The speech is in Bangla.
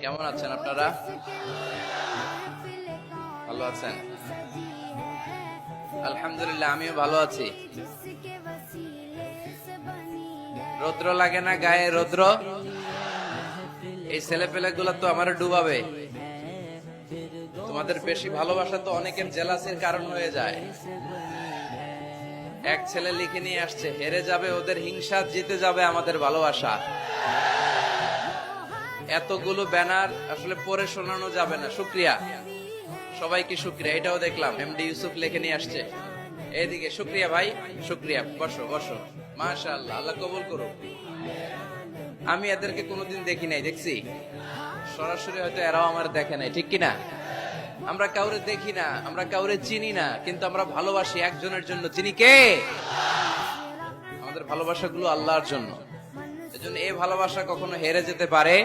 কেমন আছেন আপনারা? ভালো আছেন? আলহামদুলিল্লাহ, আমিও ভালো আছি। রৌদ্র লাগে না গায়ে? রৌদ্র এই ছেলে পেলে গুলা তো আমার ডুবাবে। তোমাদের বেশি ভালোবাসা তো অনেকের জেলাসির কারণ হয়ে যায়। এক ছেলে লিখে নিয়ে আসছে, হেরে যাবে ওদের হিংসা, জিতে যাবে আমাদের ভালোবাসা। এতগুলো ব্যানার আসলে পড়ে শোনানো যাবে না। শুক্রিয়া সবাইকে, শুক্রিয়া। এটাও দেখলাম এমডি ইউসুফ লিখে নিয়ে আসছে। এইদিকে শুক্রিয়া ভাই, শুক্রিয়া। বসো বসো, মাশাআল্লাহ, আল্লাহ কবুল করুক। আমি এদেরকে কোনোদিন দেখি নাই, দেখছি সরাসরি, হয়তো এরাও আমার দেখে নাই, ঠিক কিনা? আমরা কাউরে দেখি না, আমরা কাউরে চিনি না, কিন্তু আমরা ভালোবাসি একজনের জন্য। চিনি কে? আমাদের ভালোবাসাগুলো আল্লাহর জন্য। এজন্য এই ভালোবাসা কখনো হেরে যেতে পারে